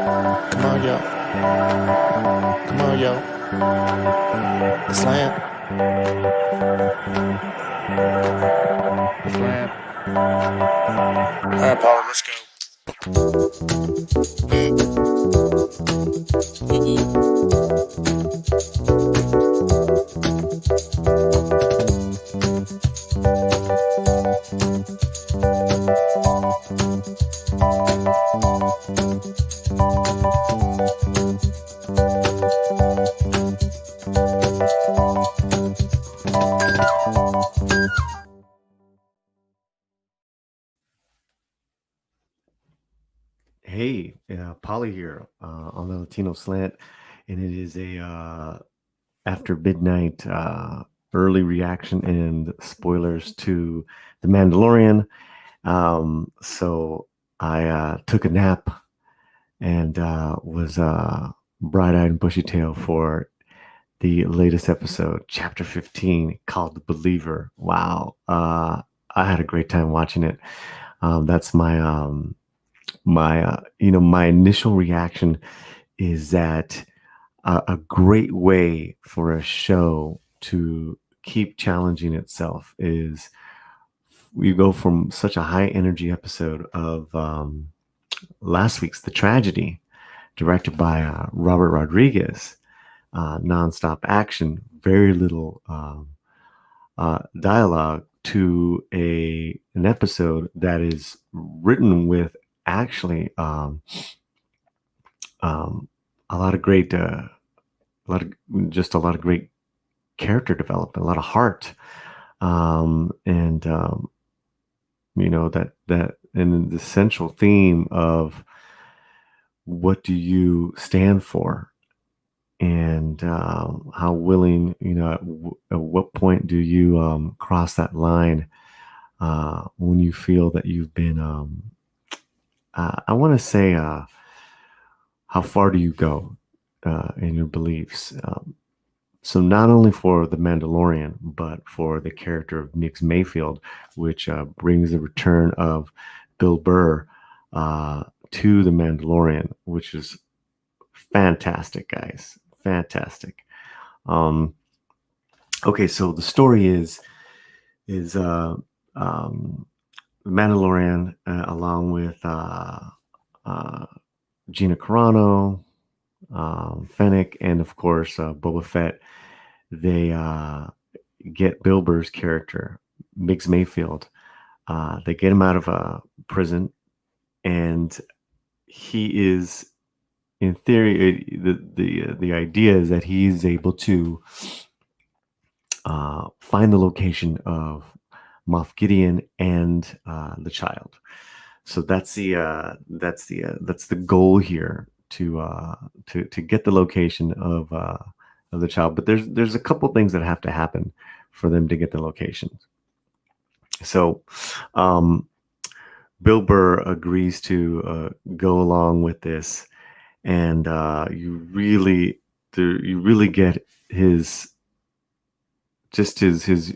Come on, yo. Come on, yo. The slam. The slam. All right, Paul, let's go. Hey, Polly here on the Latino Slant, and it is a after midnight early reaction and spoilers to The Mandalorian. So I took a nap and was bright-eyed and bushy-tailed for the latest episode, Chapter 15, called The Believer. Wow, I had a great time watching it. That's my initial reaction is that a great way for a show to keep challenging itself is we go from such a high energy episode of last week's The Tragedy, directed by Robert Rodriguez, nonstop action, very little dialogue, to an episode that is written with actually a lot of great a lot of great character development, a lot of heart, and that and the central theme of what do you stand for, and how willing, at what point do you cross that line when you feel that you've been I want to say how far do you go in your beliefs? So not only for the Mandalorian, but for the character of Mix Mayfield, which brings the return of Bill Burr to the Mandalorian, which is fantastic, guys. Fantastic. Okay, so the story is Mandalorian, along with Gina Carano, Fennec, and of course Boba Fett. They get Bill Burr's character, Mix Mayfield. They get him out of prison, and he is, in theory, the idea is that he's able to find the location of Moff Gideon and the child. So that's the goal here, to get the location of the child. But there's a couple things that have to happen for them to get the location. So Bill Burr agrees to go along with this, and you really get his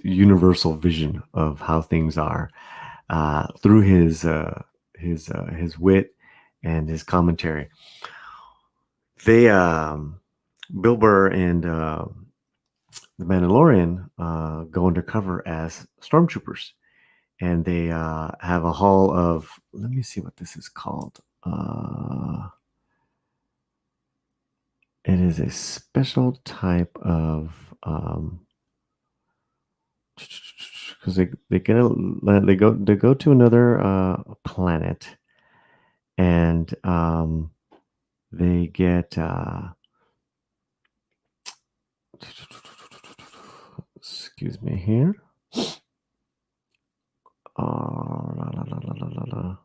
universal vision of how things are through his wit and his commentary. They Bill Burr and the Mandalorian go undercover as stormtroopers, and they have a haul of, let me see what this is called. It is a special type of because they go to another planet, and they get excuse me here. I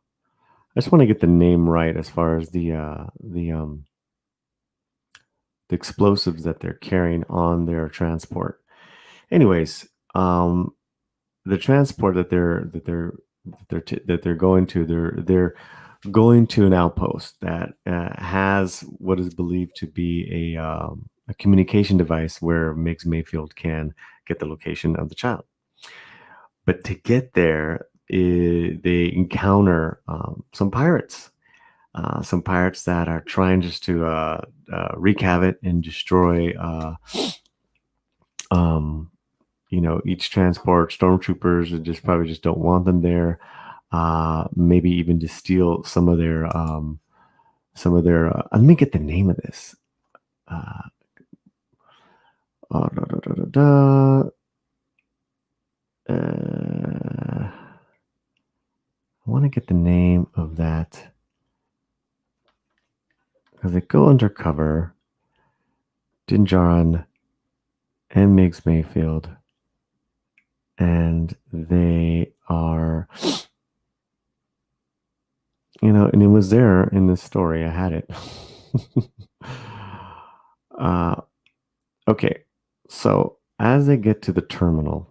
just want to get the name right as far as the explosives that they're carrying on their transport. Anyways, the transport that they're going to, they're going to an outpost that has what is believed to be a communication device where Mix Mayfield can get the location of the child. But to get there, they encounter some pirates some pirates that are trying just to wreak havoc and destroy, each transport. Stormtroopers and just probably just don't want them there. Maybe even to steal some of their. Let me get the name of this. Da, da, da, da, da. I want to get the name of that because they go undercover. Din Djarin and Migs Mayfield, and they are, and it was there in this story. I had it. Okay, so as they get to the terminal,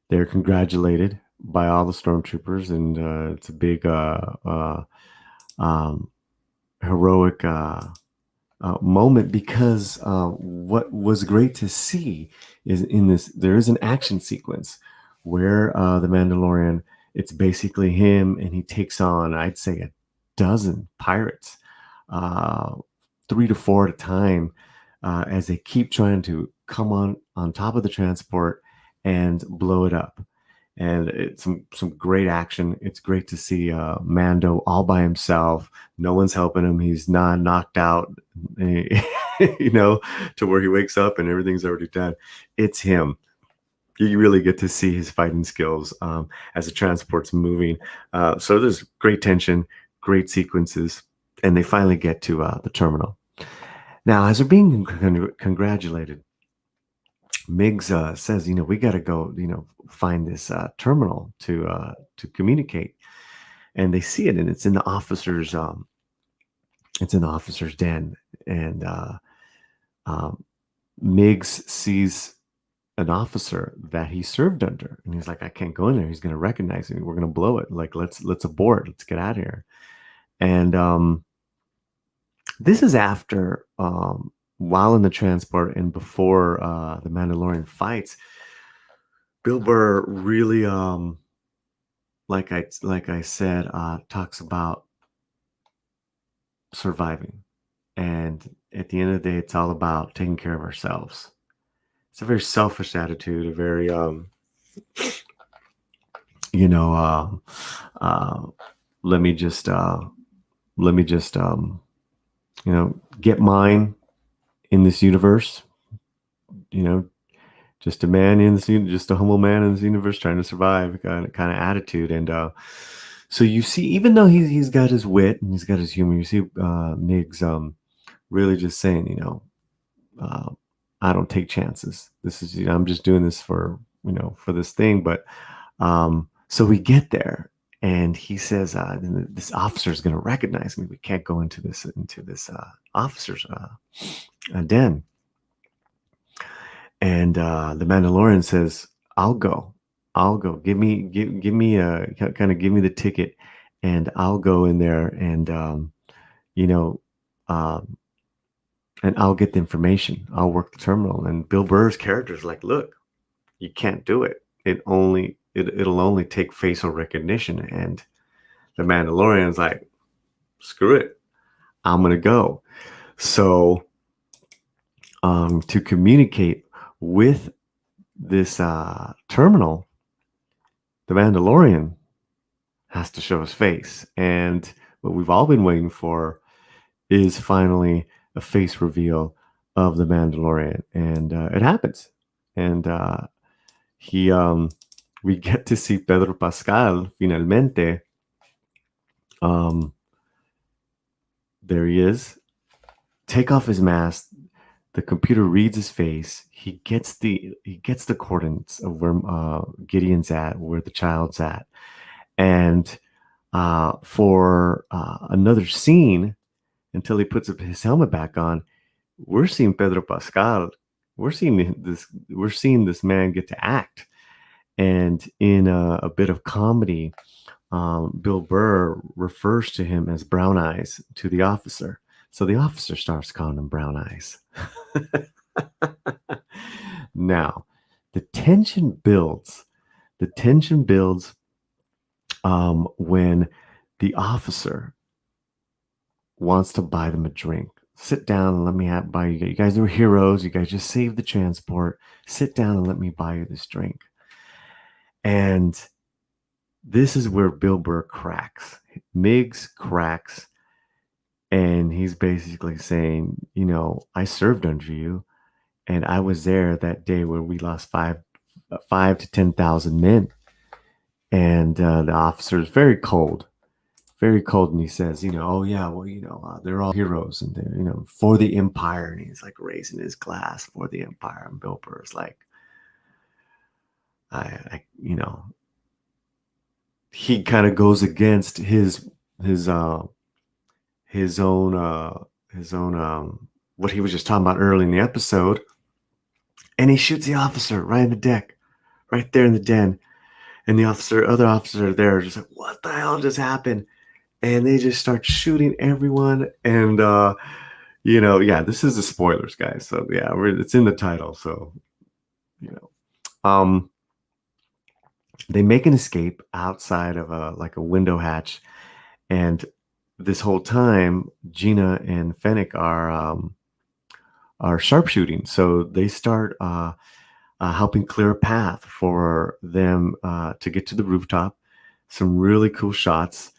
they're congratulated by all the stormtroopers, and it's a big heroic moment because what was great to see is there is an action sequence where the Mandalorian, it's basically him, and he takes on, I'd say, a dozen pirates, 3 to 4 at a time, as they keep trying to come on top of the transport and blow it up. And it's some great action. It's great to see Mando all by himself. No one's helping him. He's not knocked out, to where he wakes up and everything's already done. It's him. You really get to see his fighting skills as the transport's moving. So there's great tension, great sequences, and they finally get to the terminal. Now, as they're being congratulated, Miggs says, we got to go, find this terminal to communicate. And they see it, and it's in the officer's den. And Miggs sees an officer that he served under, and he's like, I can't go in there. He's going to recognize me. We're going to blow it. Like, let's abort. Let's get out of here. And this is after, while in the transport and before the Mandalorian fights, Bill Burr really, like I said, talks about surviving, and at the end of the day, it's all about taking care of ourselves. It's a very selfish attitude, a very, let me just, get mine in this universe, just a man in this, just a humble man in this universe trying to survive, kind of attitude. And so you see, even though he's got his wit and he's got his humor, you see Miggs really just saying, I don't take chances. This is, I'm just doing this for this thing. But so we get there, and he says, this officer is going to recognize me. We can't go into this officer's den. And the Mandalorian says, I'll go. Give me the ticket, and I'll go in there, and and I'll get the information. I'll work the terminal. And Bill Burr's character is like, look, you can't do it. It'll only take facial recognition. And the Mandalorian's like, screw it, I'm gonna go. So to communicate with this terminal, the Mandalorian has to show his face. And what we've all been waiting for is finally a face reveal of the Mandalorian. And it happens. And we get to see Pedro Pascal finalmente. There he is. Take off his mask. The computer reads his face. He gets the coordinates of where Gideon's at, where the child's at, and for another scene, until he puts his helmet back on, we're seeing Pedro Pascal. We're seeing this man get to act, and in a bit of comedy, Bill Burr refers to him as Brown Eyes to the officer. So the officer starts calling him Brown Eyes. Now, the tension builds when the officer wants to buy them a drink. Sit down and let me buy you. You guys are heroes. You guys just saved the transport. Sit down and let me buy you this drink. And this is where Bill Burr cracks. Miggs cracks. And he's basically saying, I served under you. And I was there that day where we lost five to 10,000 men. And the officer is very cold. Very cold, and he says, oh yeah, well, they're all heroes, and they're, for the empire, and he's like raising his glass for the empire, and Bill Burr is like, he kind of goes against his own what he was just talking about early in the episode, and he shoots the officer right in the deck, right there in the den, and the other officer there are just like, what the hell just happened? And they just start shooting everyone. And, this is the spoilers, guys. So, yeah, it's in the title. So, they make an escape outside of a window hatch. And this whole time, Gina and Fennec are sharpshooting. So they start helping clear a path for them to get to the rooftop. Some really cool shots.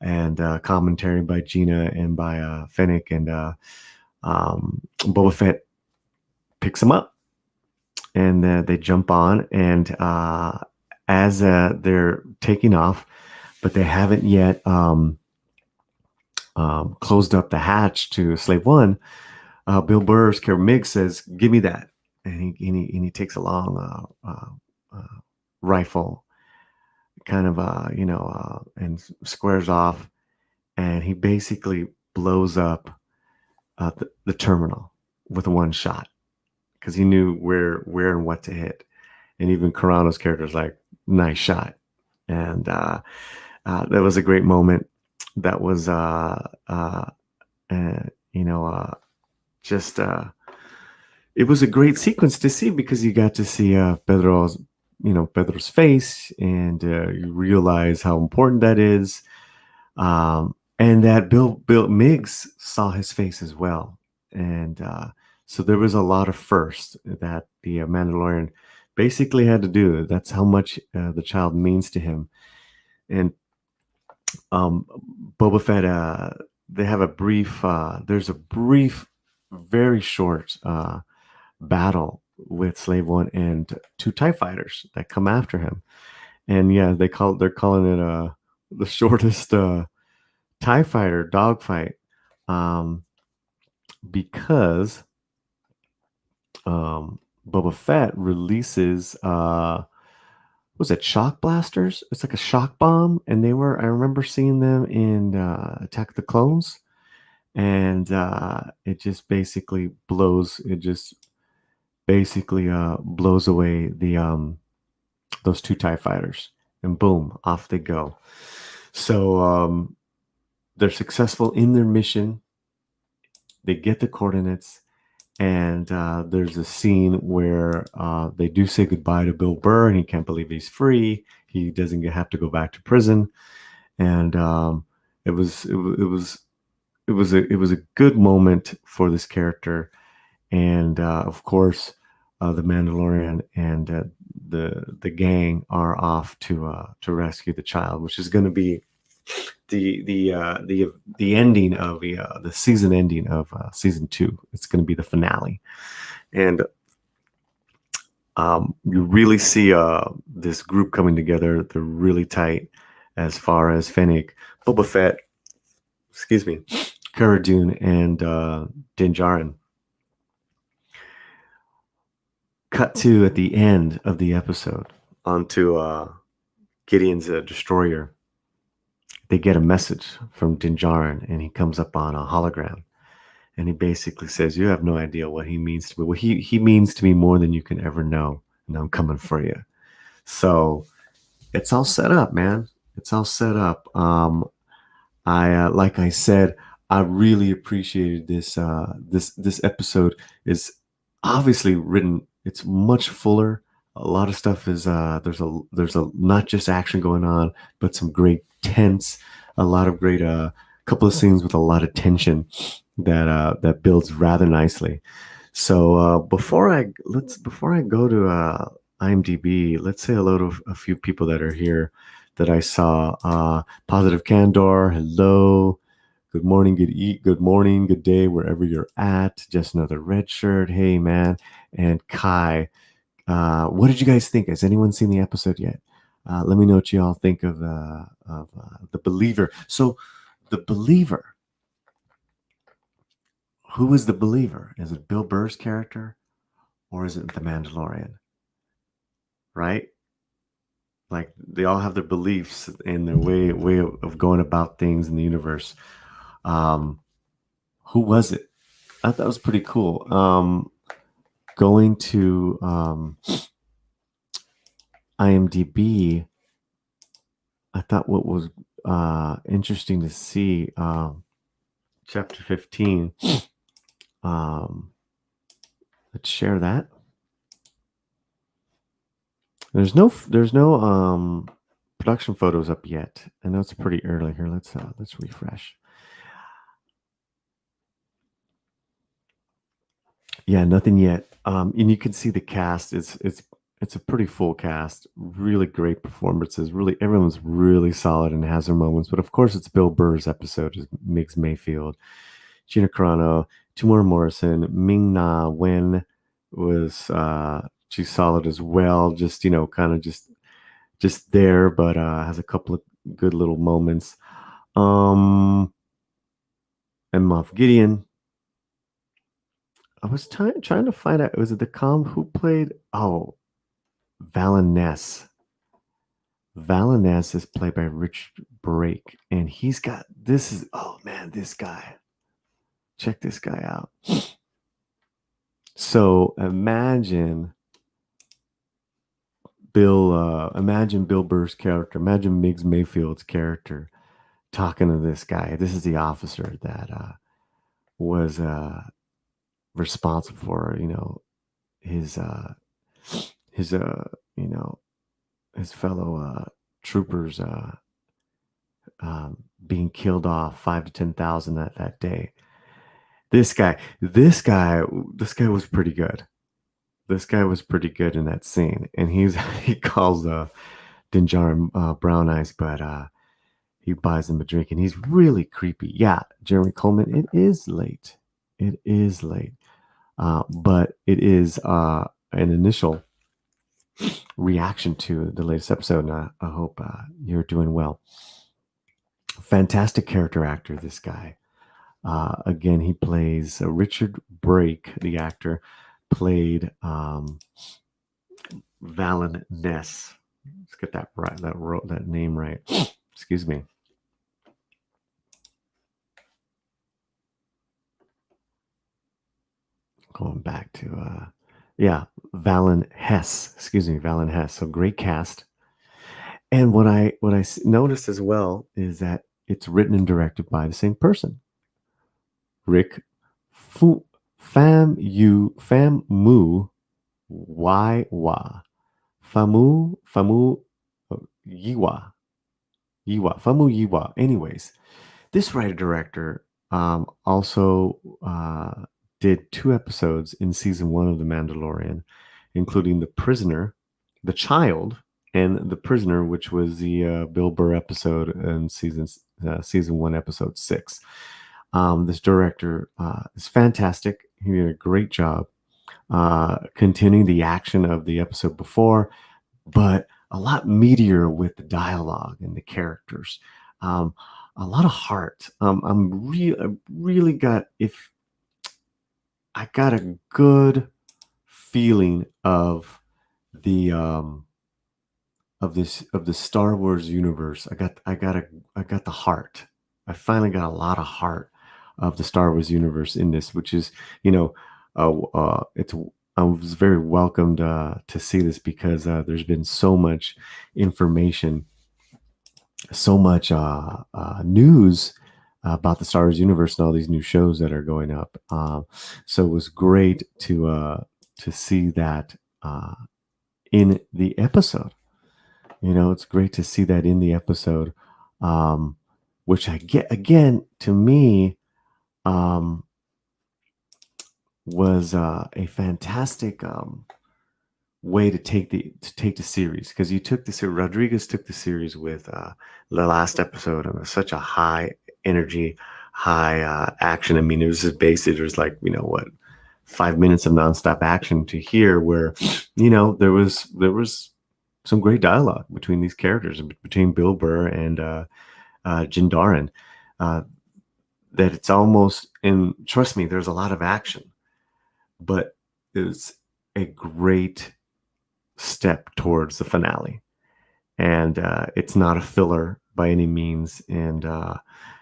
And commentary by Gina and by Fennec, and Boba Fett picks them up, and they jump on, and as they're taking off, but they haven't yet closed up the hatch to Slave One, Bill Burr's character Mig says, "Give me that," and he takes a long rifle, kind of and squares off, and he basically blows up the terminal with one shot, because he knew where and what to hit. And even Carano's character is like, nice shot. And that was a great moment. That was it was a great sequence to see, because you got to see Pedro's face, and you realize how important that is, and that Bill Miggs saw his face as well. And so there was a lot of firsts that the Mandalorian basically had to do. That's how much the child means to him. And Boba Fett, they have a brief, there's a brief, very short battle with Slave One and two TIE fighters that come after him. And yeah, they're calling it the shortest TIE fighter dogfight, because Boba Fett releases was it shock blasters? It's like a shock bomb, and I remember seeing them in Attack of the Clones, and it just basically blows away the those two TIE fighters, and boom, off they go. So they're successful in their mission. They get the coordinates, and there's a scene where they do say goodbye to Bill Burr, and he can't believe he's free. He doesn't have to go back to prison, and it was a good moment for this character. And of course, the Mandalorian and the gang are off to rescue the child, which is going to be the ending of the season ending of season 2. It's going to be the finale, and you really see this group coming together. They're really tight, as far as Fennec, Boba Fett, Cara Dune, and Din Djarin. Cut to at the end of the episode onto Gideon's destroyer. They get a message from Din Djarin, and he comes up on a hologram, and he basically says, "You have no idea what he means to me. Well, he means to me more than you can ever know, and I'm coming for you." So it's all set up, man. It's all set up. Like I said, I really appreciated this. This episode is obviously written. It's much fuller, a lot of stuff is there's a not just action going on, but some great tense, a lot of great couple of scenes with a lot of tension that builds rather nicely. So before I go to IMDb, let's say hello to a few people that are here that I saw. Positive Candor, hello. Good morning, good morning, good day, wherever you're at. Just another red shirt. Hey, man. And Kai, what did you guys think? Has anyone seen the episode yet? Let me know what you all think of The Believer. So, The Believer, who is The Believer? Is it Bill Burr's character or is it The Mandalorian? Right? Like they all have their beliefs and their way of going about things in the universe. Who was it? I thought it was pretty cool. Going to IMDb, I thought what was interesting to see, chapter 15. Let's share that. There's no production photos up yet. I know it's pretty early here. Let's refresh. Yeah, nothing yet. And you can see the cast. It's a pretty full cast. Really great performances. Really, everyone's really solid and has their moments. But of course, it's Bill Burr's episode. Is Migs Mayfield, Gina Carano, Timur Morrison, Ming Na Wen was she's solid as well. Just kind of just there, but has a couple of good little moments. And Moff Gideon. I was trying to find out. Was it the com who played? Oh, Valen Ness. Valen Ness is played by Rich Brake, and he's got this is oh man, this guy. Check this guy out. So imagine Bill Burr's character, imagine Migs Mayfield's character talking to this guy. This is the officer that was responsible for his his fellow troopers being killed off 5 to 10,000 that day. This guy was pretty good. This guy was pretty good in that scene, and he calls Dinjarin Brown Eyes, but he buys him a drink, and he's really creepy. Yeah, Jeremy Coleman. It is late. It is late, but it is an initial reaction to the latest episode, and I hope you're doing well. Fantastic character actor, this guy. Again, he plays Richard Brake, the actor, played Valen Ness. Let's get that right. That name right. Excuse me. Going back to Valen Hess. Excuse me, Valen Hess. So great cast. And what I noticed as well is that it's written and directed by the same person, Rick Famuyiwa. Famuyiwa. Anyways, this writer director also did 2 episodes in season 1 of The Mandalorian, including The Prisoner, The Child, and The Prisoner, which was the Bill Burr episode in season 1, episode 6. This director is fantastic. He did a great job continuing the action of the episode before, but a lot meatier with the dialogue and the characters. A lot of heart. Really got I got a good feeling of the Star Wars universe. I got the heart. I finally got a lot of heart of the Star Wars universe in this, which is I was very welcomed to see this because there's been so much information, so much news about the Star Wars universe and all these new shows that are going up. So it was great to see that in the episode. It's great to see that in the episode, which I get again to me um, was a fantastic way to take the series, because you took the Rodriguez took the series with the last episode, and it was such a high energy, high action. I mean, it was just basically there was like 5 minutes of nonstop action to here, where there was some great dialogue between these characters, between Bill Burr and Jindarin, that it's almost, and trust me, there's a lot of action, but it's a great step towards the finale. And it's not a filler by any means, and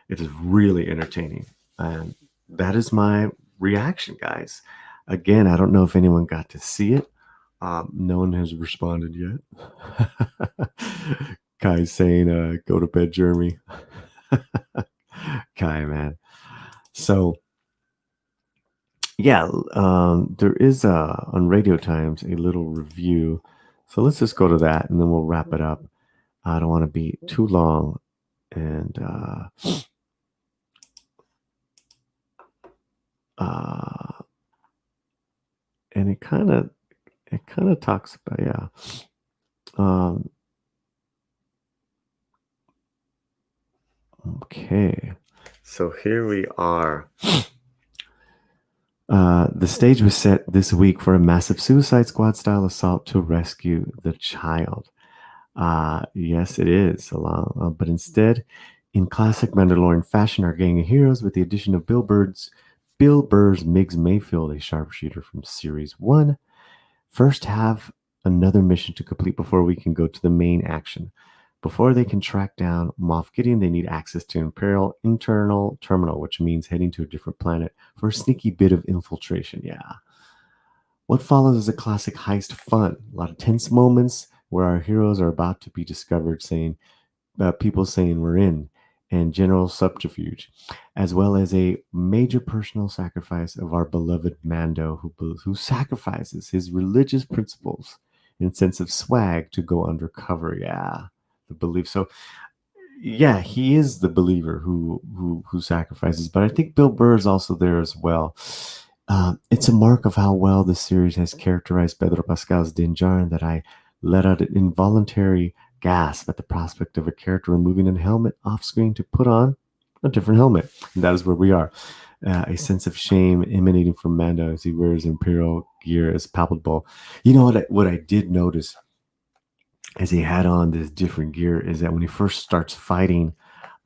it is really entertaining. And that is my reaction, guys. Again, I don't know if anyone got to see it. No one has responded yet. Kai's saying, go to bed, Jeremy. Kai, man. So, yeah, there is on Radio Times a little review. So let's just go to that, and then we'll wrap it up. I don't want to be too long. And and it kind of talks about, okay, so here we are. The stage was set this week for a massive Suicide Squad style assault to rescue the child. Yes, it is but instead, in classic Mandalorian fashion, our gang of heroes, with the addition of Bill Burr's Miggs Mayfield, a sharpshooter from Series 1, first have another mission to complete before we can go to the main action. Before they can track down Moff Gideon, they need access to Imperial internal terminal, which means heading to a different planet for a sneaky bit of infiltration. Yeah. What follows is a classic heist fun. A lot of tense moments where our heroes are about to be discovered, people saying we're in, and general subterfuge, as well as a major personal sacrifice of our beloved Mando, who sacrifices his religious principles and sense of swag to go undercover. Yeah, the belief. So, yeah, he is the believer who sacrifices, but I think Bill Burr is also there as well. It's a mark of how well the series has characterized Pedro Pascal's Din Djarin that I let out an involuntary gasp at the prospect of a character removing a helmet off screen to put on a different helmet. And that is where we are. A sense of shame emanating from Mando as he wears Imperial gear is palpable. You know what I did notice as he had on this different gear is that when he first starts fighting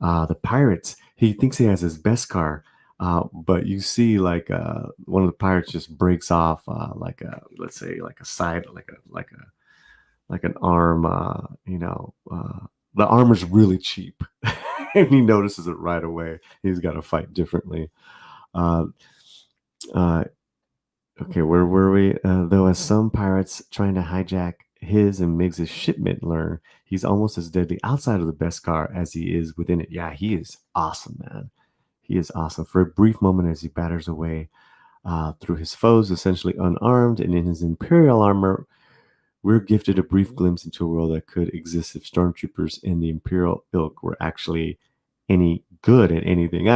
the pirates, he thinks he has his best car. But you see, like one of the pirates just breaks off, let's say, like a side, like an arm. The armor's really cheap, and he notices it right away. He's got to fight differently. Uh, okay, where were we? Though, as some pirates trying to hijack his and Miggs' shipment learn, he's almost as deadly outside of the Beskar as he is within it. Yeah, he is awesome, man. He is awesome. For a brief moment, as he batters away through his foes, essentially unarmed and in his Imperial armor, we're gifted a brief glimpse into a world that could exist if stormtroopers in the Imperial ilk were actually any good at anything.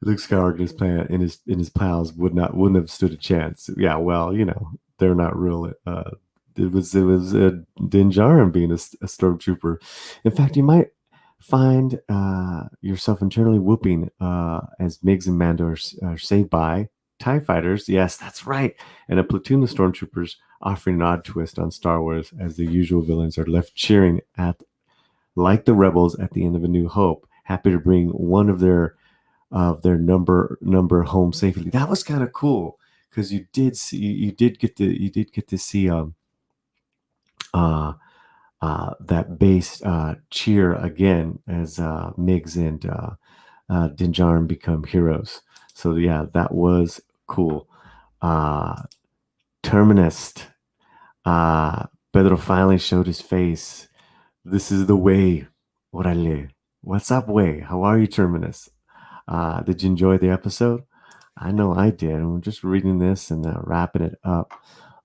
Luke Skywalker and his pals wouldn't have stood a chance. Yeah, well, they're not real. It was Din Djarin being a stormtrooper. In fact, you might find yourself internally whooping as Miggs and Mando are saved by TIE fighters. Yes, that's right. And a platoon of stormtroopers offering an odd twist on Star Wars, as the usual villains are left cheering at, like the rebels at the end of A New Hope, happy to bring one of their number home safely. That was kind of cool, because you did get to see that base cheer again as Miggs and Din Djarin become heroes. So yeah, that was cool. Terminus. Pedro finally showed his face. This is the way. Orale. What's up, way? How are you, Terminus? Did you enjoy the episode? I know I did. I'm just reading this and wrapping it up.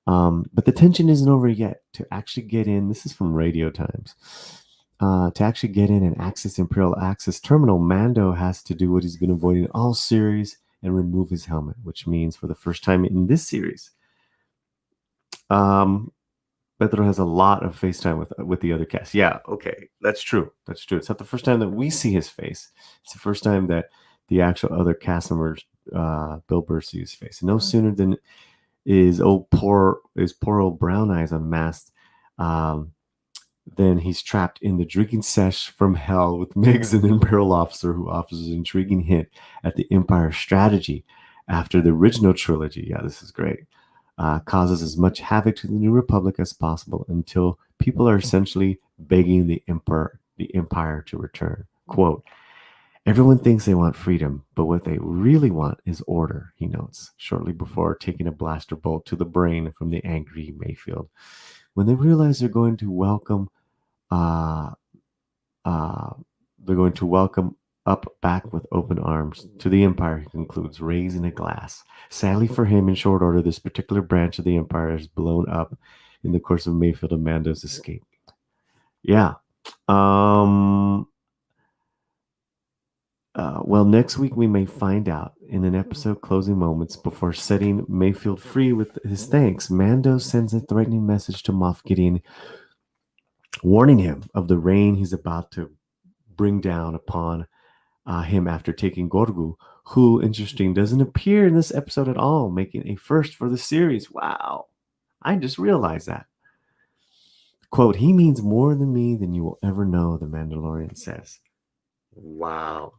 But the tension isn't over yet. To actually get in, this is from Radio Times. To actually get in and access Imperial Access Terminal, Mando has to do what he's been avoiding all series and remove his helmet, which means for the first time in this series, Pedro has a lot of FaceTime with the other cast. Yeah, okay, that's true. That's true. It's not the first time that we see his face. It's the first time that the actual other cast members, Bill Burr, see his face. And no sooner than is poor old Brown Eyes unmasked. Then he's trapped in the drinking sesh from hell with Miggs, an Imperial officer who offers an intriguing hint at the Empire's strategy after the original trilogy. Yeah, this is great. Causes as much havoc to the New Republic as possible until people are essentially begging the Empire to return. Quote, everyone thinks they want freedom, but what they really want is order, he notes, shortly before taking a blaster bolt to the brain from the angry Mayfield. When they realize they're going to welcome up back with open arms to the Empire, he concludes, raising a glass. Sadly for him, in short order, this particular branch of the Empire is blown up in the course of Mayfield and Mando's escape. Yeah. Well, next week we may find out. In an episode closing moments before setting Mayfield free with his thanks, Mando sends a threatening message to Moff Gideon, warning him of the rain he's about to bring down upon him after taking Gorgu, who, interesting, doesn't appear in this episode at all, making a first for the series. Wow. I just realized that. Quote, he means more than me than you will ever know, the Mandalorian says. Wow.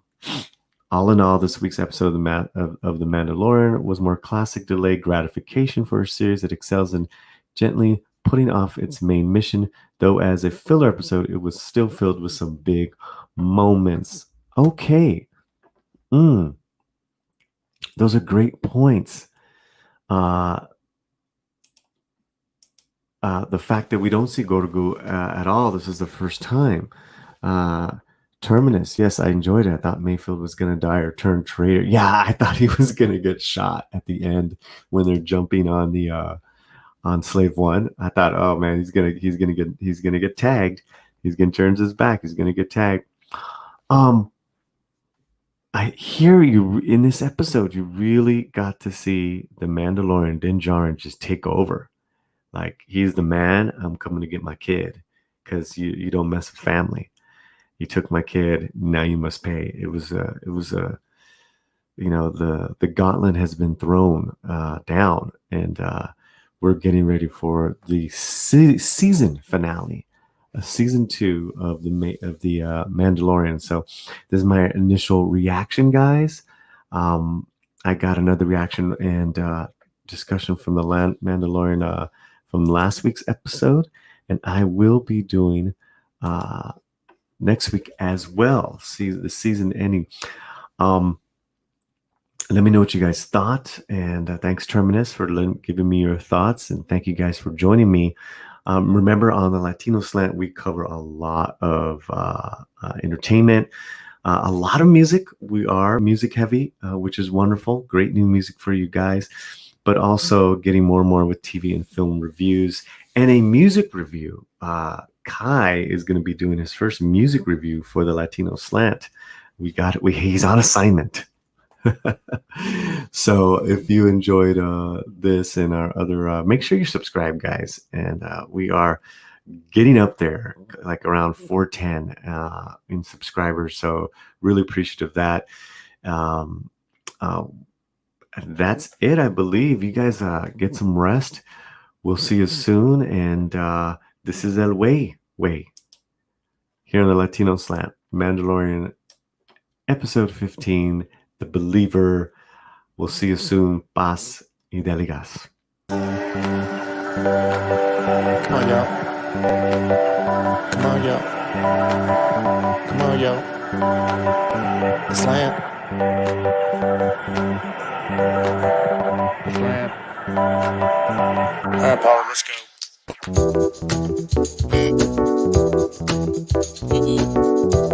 All in all, this week's episode of The Mandalorian was more classic delayed gratification for a series that excels in gently putting off its main mission, though as a filler episode, it was still filled with some big moments. Okay. Those are great points. The fact that we don't see Gorgu at all, this is the first time. Terminus, yes, I enjoyed it. I thought Mayfield was going to die or turn traitor. Yeah, I thought he was going to get shot at the end when they're jumping on the on Slave One. I thought, oh man, he's gonna get tagged. He's gonna turn his back. He's gonna get tagged. I hear you in this episode. You really got to see the Mandalorian Din Djarin just take over. Like, he's the man. I'm coming to get my kid because you don't mess with family. You took my kid. Now you must pay. It was a the gauntlet has been thrown down, and we're getting ready for the season finale, season 2 of the Mandalorian. So this is my initial reaction, guys. I got another reaction and discussion from the Mandalorian from last week's episode, and I will be doing next week as well. See the season ending. Let me know what you guys thought, and thanks Terminus for giving me your thoughts, and thank you guys for joining me. Remember, on the Latino Slant, we cover a lot of entertainment, a lot of music. We are music heavy, which is wonderful. Great new music for you guys, but also getting more and more with TV and film reviews and a music review. Kai is going to be doing his first music review for the Latino Slant. He's on assignment. So if you enjoyed this and our other, make sure you subscribe, guys. And we are getting up there, like around 410 in subscribers. So really appreciative of that. That's it, I believe. You guys get some rest. We'll see you soon. And this is El Way here on the Latino Slant, Mandalorian, episode 15. The Believer. We'll see you soon. Paz y Deligas. Come on, y'all. Come on, y'all. Come on, y'all. The Slant. The Slant. All right, Paul, let's go.